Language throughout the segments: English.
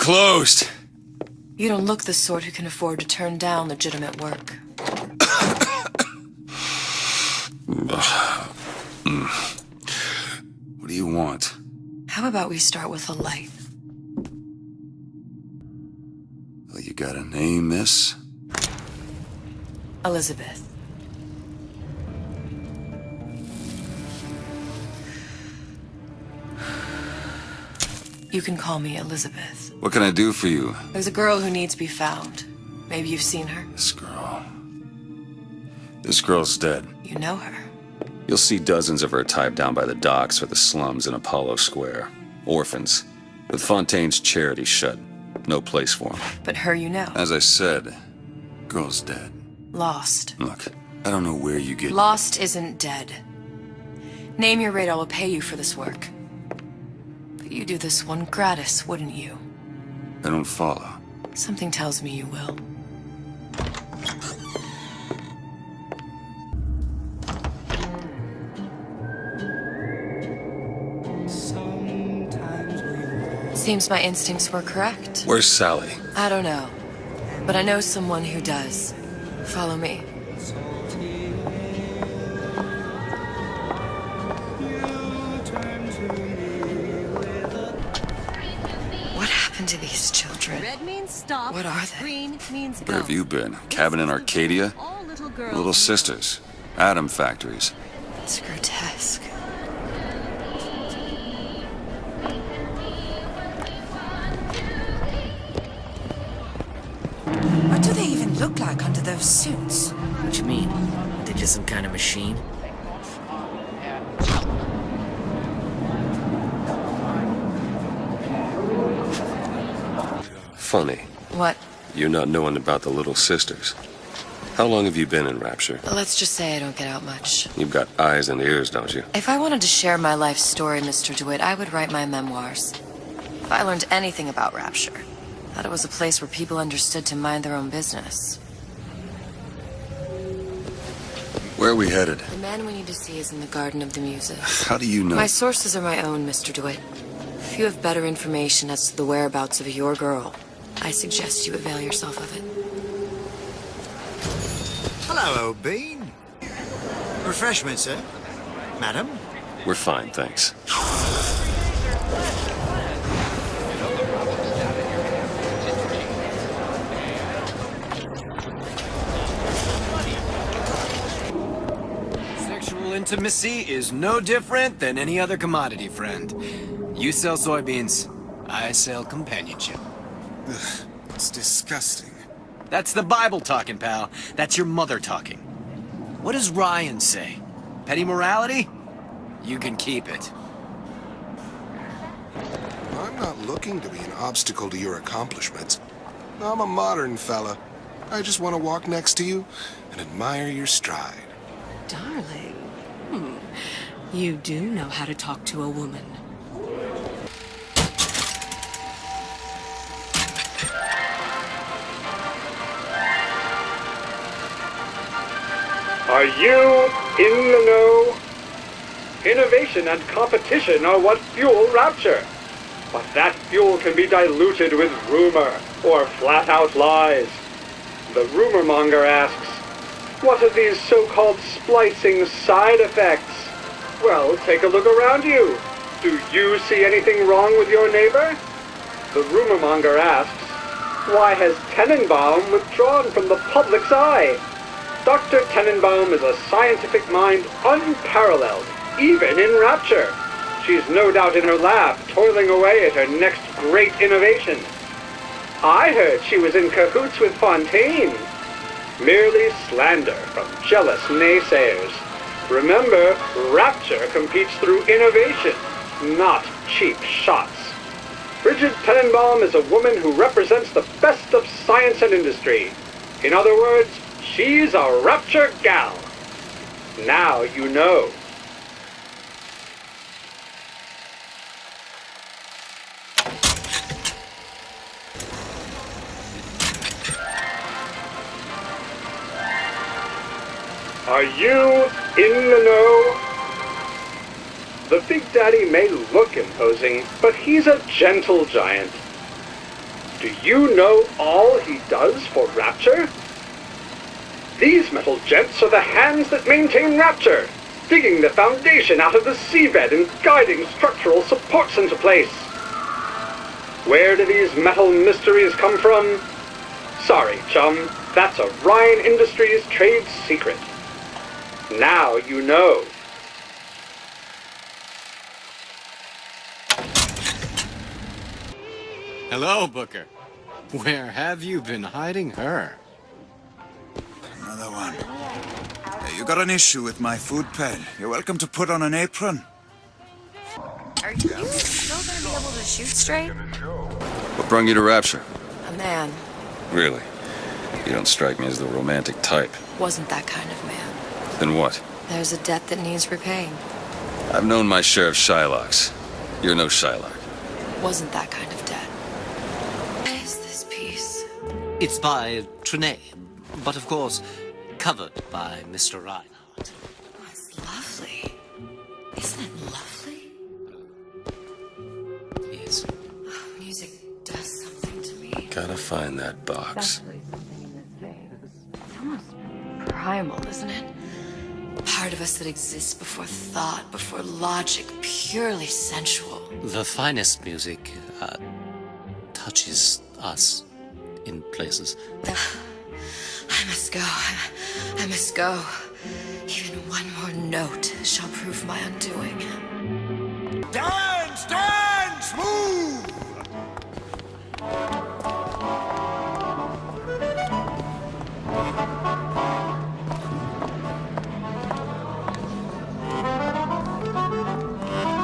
closed. You don't look the sort who can afford to turn down legitimate work. What do you want? How about we start with a light? Well, you got a name, miss? Elizabeth. You can call me Elizabeth. What can I do for you? There's a girl who needs to be found. Maybe you've seen her. This girl. This girl's dead. You know her. You'll see dozens of her tied down by the docks or the slums in Apollo Square. Orphans. With Fontaine's charity shut. No place for them. But her you know. As I said, girl's dead. Lost. Look, I don't know where you get... Lost isn't dead. Name your rate, I will pay you for this work. But you do this one gratis, wouldn't you? I don't follow. Something tells me you will. Seems my instincts were correct. Where's Sally? I don't know. But I know someone who does. Follow me. What happened to these children? Red means stop. What are they? Green means go. Where have you been? Cabin in Arcadia? All little girls. Little sisters. Atom factories. It's grotesque. What do they even look like under those suits? What you mean? They're just some kind of machine? Funny, What? you're not knowing about the Little Sisters. How long have you been in Rapture? Let's just say I don't get out much. You've got eyes and ears, don't you? If I wanted to share my life story, Mr. DeWitt, I would write my memoirs. If I learned anything about Rapture, I thought it was a place where people understood to mind their own business. Where are we headed? The man we need to see is in the Garden of the Muses. How do you know? My sources are my own, Mr. DeWitt. If you have better information as to the whereabouts of your girl, I suggest you avail yourself of it. Hello, old bean. Refreshments, sir? Madam? We're fine, thanks. Sexual intimacy is no different than any other commodity, friend. You sell soybeans, I sell companionship. Ugh, it's disgusting. That's the Bible talking, pal. That's your mother talking. What does Ryan say? Petty morality? You can keep it. I'm not looking to be an obstacle to your accomplishments. I'm a modern fella. I just want to walk next to you and admire your stride. Darling. You do know how to talk to a woman. Are you in the know? Innovation and competition are what fuel Rapture. But that fuel can be diluted with rumor or flat-out lies. The rumor monger asks, what are these so-called splicing side effects? Well, take a look around you. Do you see anything wrong with your neighbor? The rumor monger asks, why has Tenenbaum withdrawn from the public's eye? Dr. Tenenbaum is a scientific mind unparalleled, even in Rapture. She's no doubt in her lab, toiling away at her next great innovation. I heard she was in cahoots with Fontaine. Merely slander from jealous naysayers. Remember, Rapture competes through innovation, not cheap shots. Bridget Tenenbaum is a woman who represents the best of science and industry. In other words, she's a Rapture gal. Now you know. Are you in the know? The Big Daddy may look imposing, but he's a gentle giant. Do you know all he does for Rapture? These metal jets are the hands that maintain Rapture, digging the foundation out of the seabed and guiding structural supports into place. Where do these metal mysteries come from? Sorry, chum, that's a Ryan Industries trade secret. Now you know. Hello, Booker. Where have you been hiding her? Another one. Hey, you got an issue with my food pen. You're welcome to put on an apron. Are you still gonna be able to shoot straight? What brung you to Rapture? A man. Really? You don't strike me as the romantic type. Wasn't that kind of man. Then what? There's a debt that needs repaying. I've known my share of Shylocks. You're no Shylock. Wasn't that kind of debt. What is this piece? It's by Trine, but of course, covered by Mr. Reinhardt. Oh, it's lovely. Isn't it lovely? Yes. Oh, music does something to me. Gotta find that box. It's almost primal, isn't it? Part of us that exists before thought, before logic, purely sensual. The finest music touches us in places. I must go. I must go. Even one more note shall prove my undoing. Dance! Dance! Move!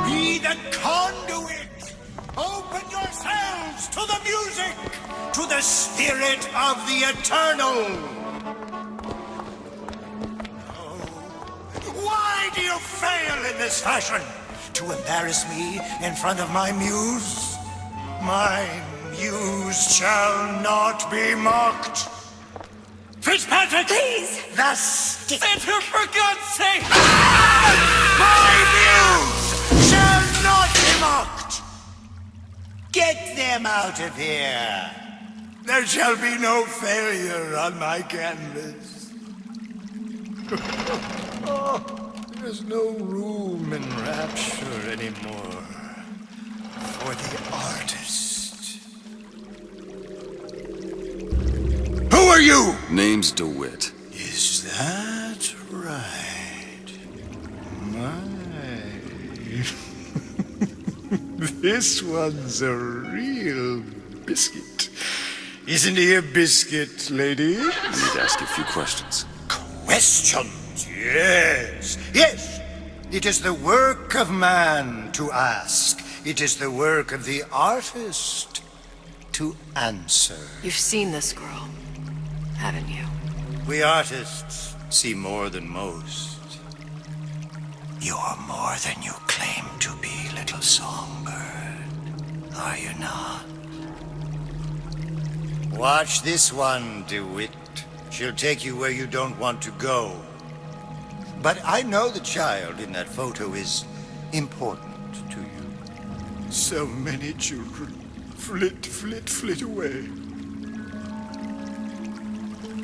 Be the conduit! Open yourselves to the music! To the spirit of the eternal! Oh, why do you fail in this fashion? To embarrass me in front of my muse? My muse shall not be mocked. Fitzpatrick! Please! Thus, Enter for God's sake! My muse shall not be mocked! Get them out of here! There shall be no failure on my canvas. Oh, there's no room in Rapture anymore for the artist. Who are you? Name's DeWitt. Is that right? My. This one's a real biscuit. Isn't he a biscuit, lady? I need to ask you a few questions. Questions, yes. Yes, it is the work of man to ask. It is the work of the artist to answer. You've seen this girl, haven't you? We artists see more than most. You're more than you claim to be, little songbird. Are you not? Watch this one, DeWitt. She'll take you where you don't want to go. But I know the child in that photo is important to you. So many children flit, flit, flit away.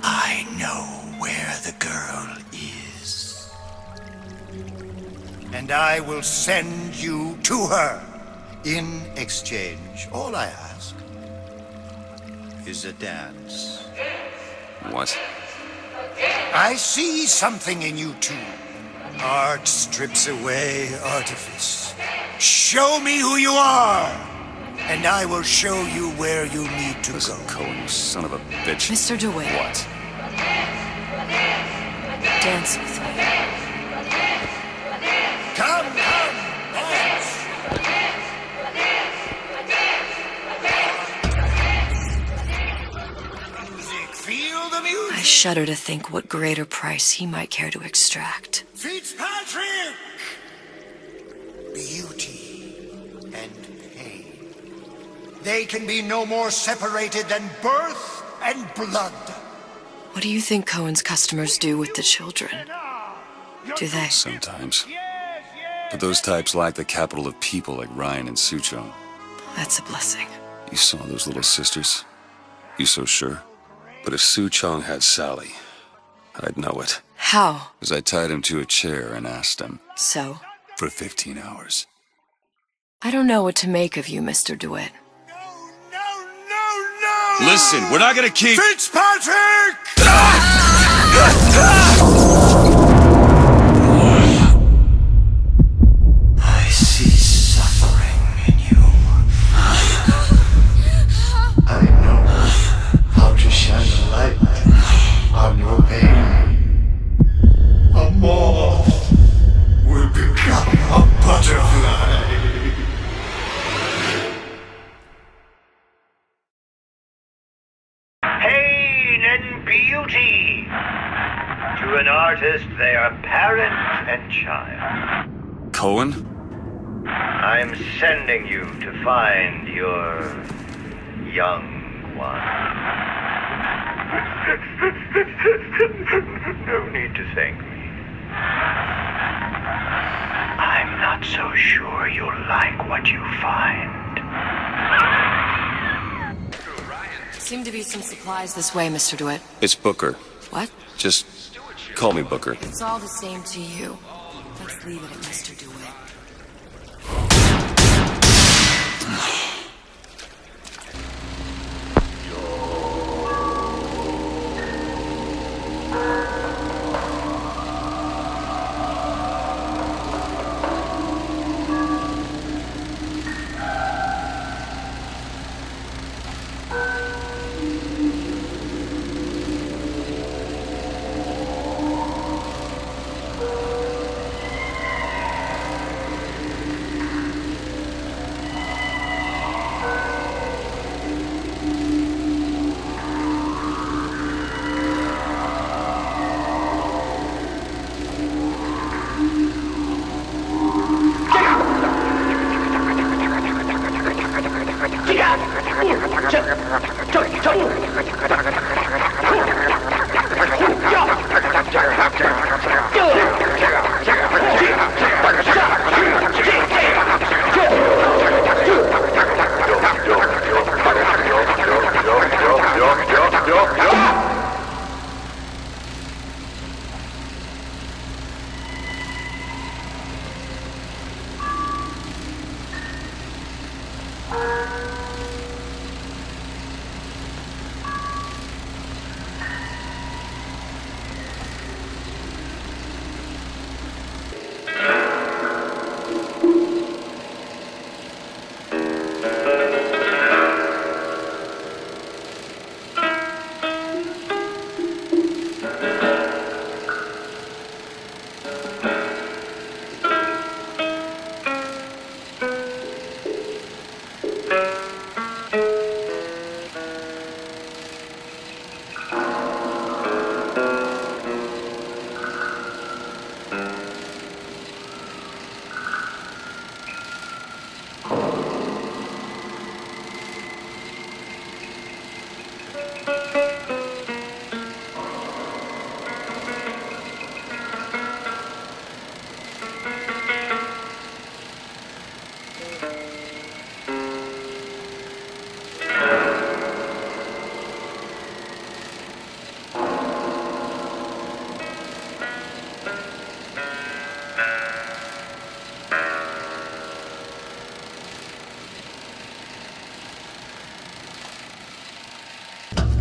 I know where the girl is. And I will send you to her. In exchange, all I ask is a dance. What? I see something in you two. Art strips away artifice. Show me who you are, and I will show you where you need to Listen, go. Cohen, you son of a bitch. Mr. DeWitt. What? Dance with me. Come, dance. Music, feel the music. I shudder to think what greater price he might care to extract. Fitzpatrick! Beauty and pain. They can be no more separated than birth and blood. What do you think Cohen's customers do with the children? Do they? Sometimes. But those types lack the capital of people like Ryan and Suchong. That's a blessing. You saw those little sisters? You so sure? But if Su Chong had Sally, I'd know it. How? Because I tied him to a chair and asked him. So? For 15 hours. I don't know what to make of you, Mr. DeWitt. No! Listen, we're not gonna keep... Fitzpatrick! I see suffering in you. I know how to shine a light on your pain. A moth will become a butterfly. Pain and beauty. To an artist, they are parent and child. Cohen? I'm sending you to find your young one. No need to thank me. I'm not so sure you'll like what you find. Seem to be some supplies this way, Mr. DeWitt. It's Booker. What? Just call me Booker. It's all the same to you. Let's leave it at Mr. DeWitt.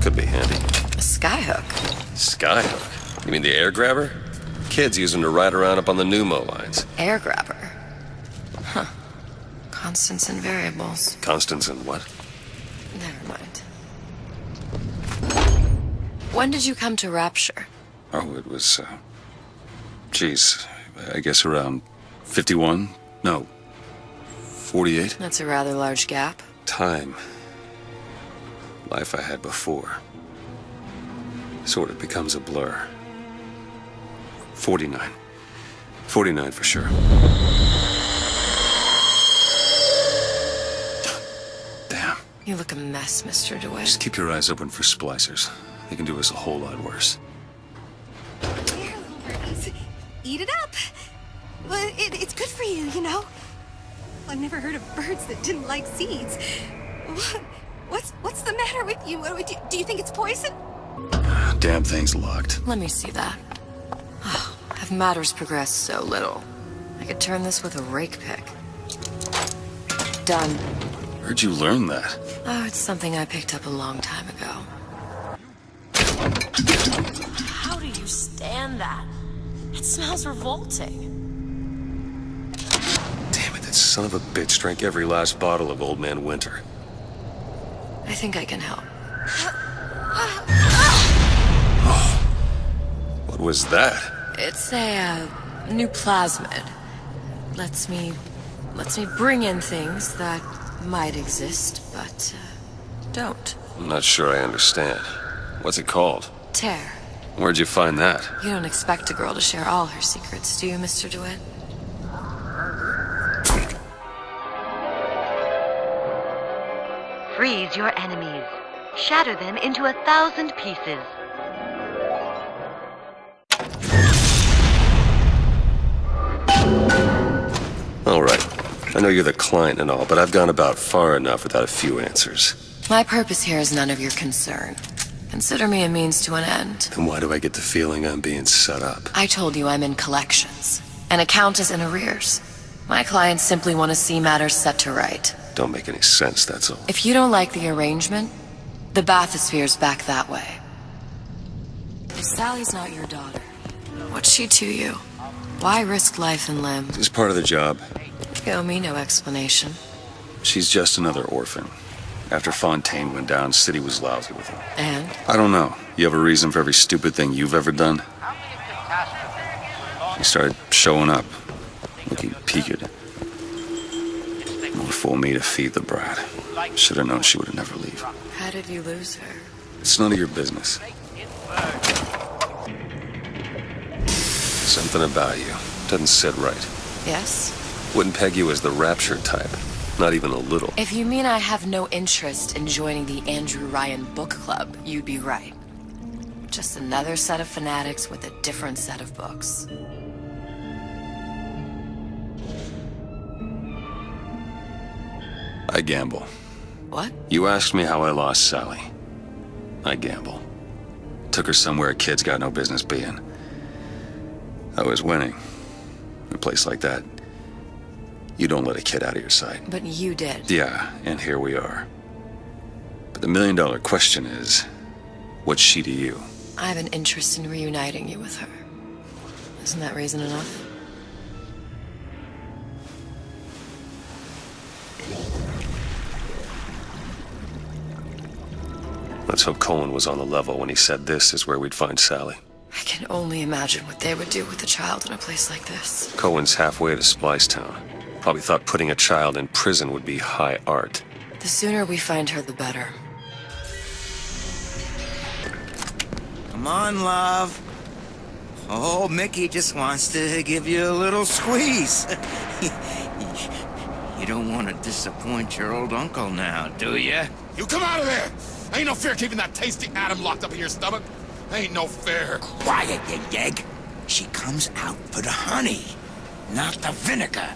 Could be handy. A skyhook. Skyhook? You mean the air grabber? Kids use them to ride around up on the pneumo lines. Air grabber. Huh. Constants and variables. Constants and what? Never mind. When did you come to Rapture? Oh, it was, geez, I guess around 51? No, 48? That's a rather large gap. Time. Life I had before. Sort of becomes a blur. 49. 49 for sure. Damn. You look a mess, Mr. DeWitt. Just keep your eyes open for splicers. They can do us a whole lot worse. Here, little birdies. Eat it up. Well, it's good for you, you know. I've never heard of birds that didn't like seeds. What's the matter with you? Do you think it's poison? Damn thing's locked. Let me see that. Oh, have matters progressed so little? I could turn this with a rake pick. Done. Where'd you learn that? Oh, it's something I picked up a long time ago. How do you stand that? It smells revolting. Damn it, that son of a bitch drank every last bottle of Old Man Winter. I think I can help. What was that? It's a new plasmid. Lets me bring in things that might exist, but don't. I'm not sure I understand. What's it called? Tear. Where'd you find that? You don't expect a girl to share all her secrets, do you, Mr. DeWitt? Freeze your enemies. Shatter them into 1,000 pieces. All right. I know you're the client and all, but I've gone about far enough without a few answers. My purpose here is none of your concern. Consider me a means to an end. Then why do I get the feeling I'm being set up? I told you I'm in collections. An account is in arrears. My clients simply want to see matters set to right. Don't make any sense, that's all. If you don't like the arrangement, the bathysphere's back that way. If Sally's not your daughter, what's she to you? Why risk life and limb? It's part of the job. You owe me no explanation. She's just another orphan. After Fontaine went down, City was lousy with him. And? I don't know. You have a reason for every stupid thing you've ever done? She started showing up, looking peaked. More fool me to feed the brat. Should have known she would never leave. How did you lose her? It's none of your business. Something about you doesn't sit right. Yes? Wouldn't peg you as the Rapture type. Not even a little. If you mean I have no interest in joining the Andrew Ryan book club, you'd be right. Just another set of fanatics with a different set of books. I gamble. What? You asked me how I lost Sally. I gamble. Took her somewhere kids got no business being. I was winning. In a place like that, you don't let a kid out of your sight. But you did. Yeah, and here we are. But the million-dollar question is, what's she to you? I have an interest in reuniting you with her. Isn't that reason enough? Let's hope Cohen was on the level when he said this is where we'd find Sally. I can only imagine what they would do with a child in a place like this. Cohen's halfway to Splicetown. Probably thought putting a child in prison would be high art. The sooner we find her, the better. Come on, love. Oh, Mickey just wants to give you a little squeeze. You don't want to disappoint your old uncle now, do you? You come out of there! Ain't no fair keeping that tasty atom locked up in your stomach. Ain't no fair. Quiet, you yeg. She comes out for the honey, not the vinegar.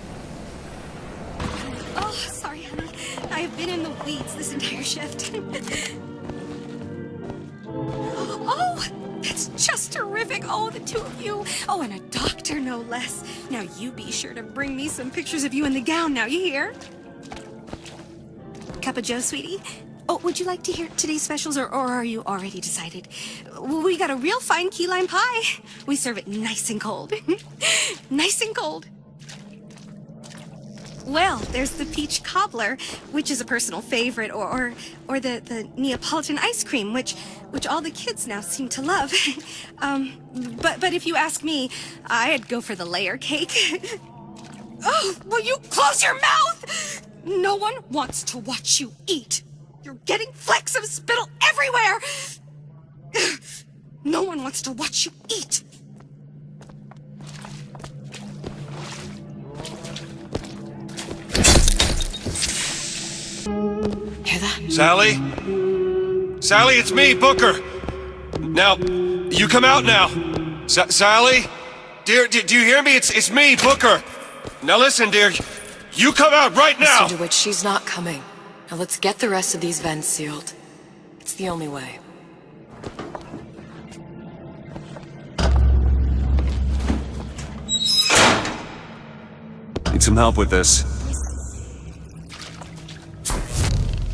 Oh, sorry, honey. I've been in the weeds this entire shift. Oh, that's just terrific. Oh, the two of you. Oh, and a doctor, no less. Now, you be sure to bring me some pictures of you in the gown now, you hear? Cup of joe, sweetie? Oh, would you like to hear today's specials, or are you already decided? We got a real fine key lime pie. We serve it nice and cold. Nice and cold. Well, there's the peach cobbler, which is a personal favorite, or the Neapolitan ice cream, which all the kids now seem to love. But if you ask me, I'd go for the layer cake. Oh, will you close your mouth? No one wants to watch you eat. You're getting flecks of spittle everywhere. No one wants to watch you eat. Hear that? Sally? Sally, it's me, Booker. Now, you come out now. Sally? Dear, do you hear me? It's me, Booker. Now listen, dear. You come out right now. Mr. DeWitt, she's not coming. Now let's get the rest of these vents sealed. It's the only way. Need some help with this.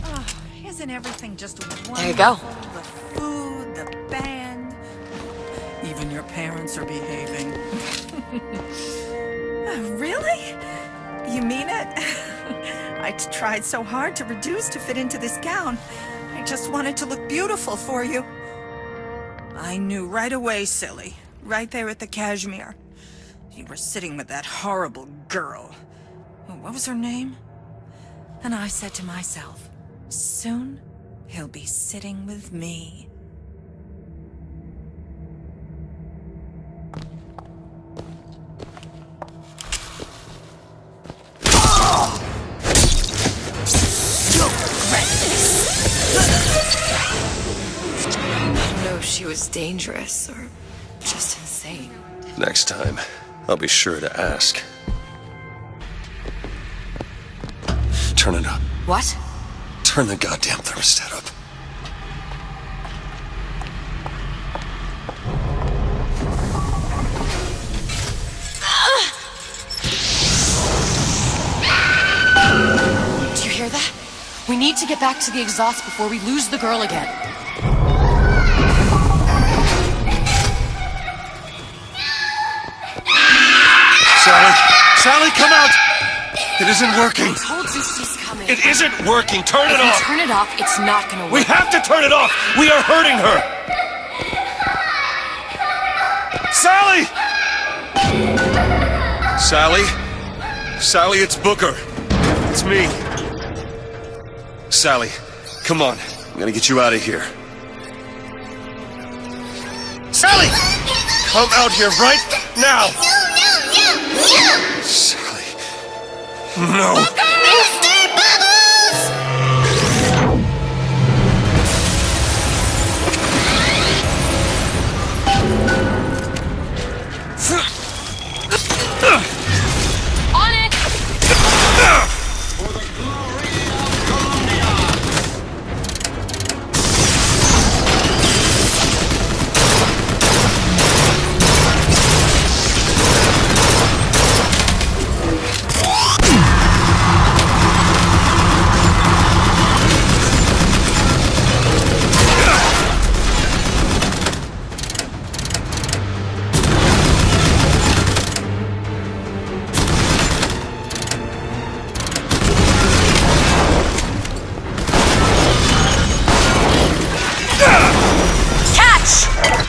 Oh, isn't everything just wonderful? There you go. The food, the band. Even your parents are behaving. Really? You mean it? I tried so hard to reduce to fit into this gown. I just wanted to look beautiful for you. I knew right away, silly. Right there at the cashmere. You were sitting with that horrible girl. What was her name? And I said to myself, soon he'll be sitting with me. I know she was dangerous or just insane. Next time, I'll be sure to ask. Turn it up. What? Turn the goddamn thermostat up. Do you hear that? We need to get back to the exhaust before we lose the girl again. Sally! Sally, come out! It isn't working. I told you she's coming. It isn't working. Turn it off. If you turn it off, it's not gonna work. We have to turn it off. We are hurting her. Sally! Sally? Sally, it's Booker. It's me. Sally, come on. I'm gonna get you out of here. Sally! Come out here right now! Sally. No! Mr. Bubbles! On it!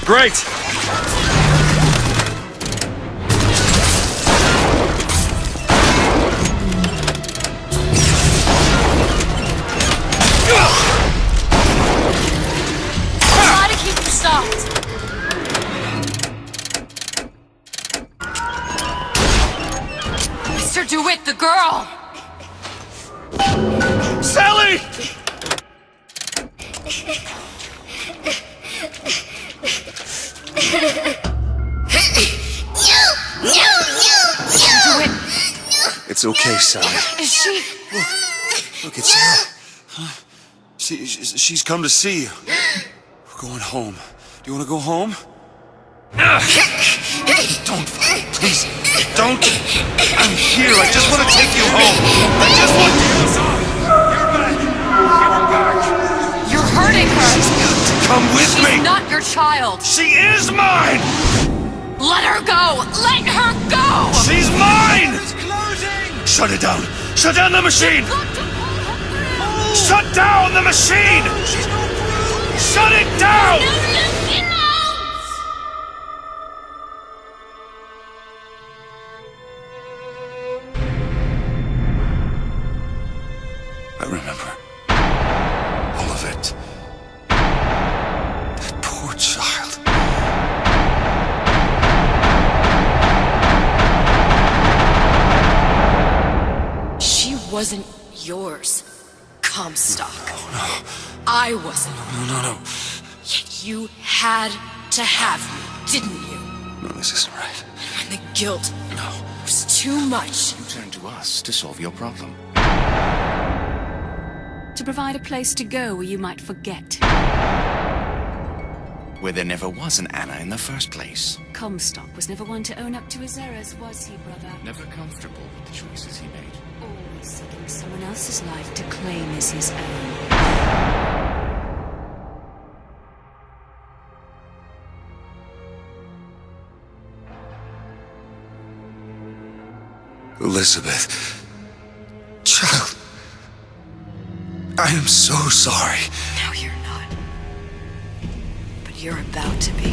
Great! Try to keep you stopped. Mr. DeWitt, the girl! Sally! It's okay, Sally. Is she? Look, it's her. She's come to see you. We're going home. Do you want to go home? Don't, please, don't. I'm here. I just want to take you home. I just want you. You're back. You're hurting her. She's got to come with me. She's not your child. She is mine. Let her go. Let her go. She's mine. Shut it down. Shut down the machine. Shut down the machine. Shut it down. I remember all of it. That poor child. She wasn't yours, Comstock. Oh, no. I wasn't. No. Yet you had to have me, didn't you? No, this isn't right. And the guilt was too much. You turned to us to solve your problem. To provide a place to go where you might forget. Where there never was an Anna in the first place. Comstock was never one to own up to his errors, was he, brother? Never comfortable with the choices he made. Always seeking someone else's life to claim as his own. Elizabeth. Child. I am so sorry. No, you're not. But you're about to be.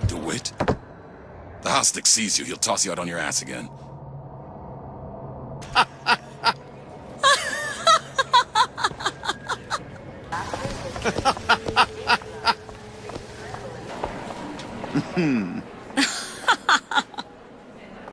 DeWitt? The Hostic sees you, he'll toss you out on your ass again. Hmm.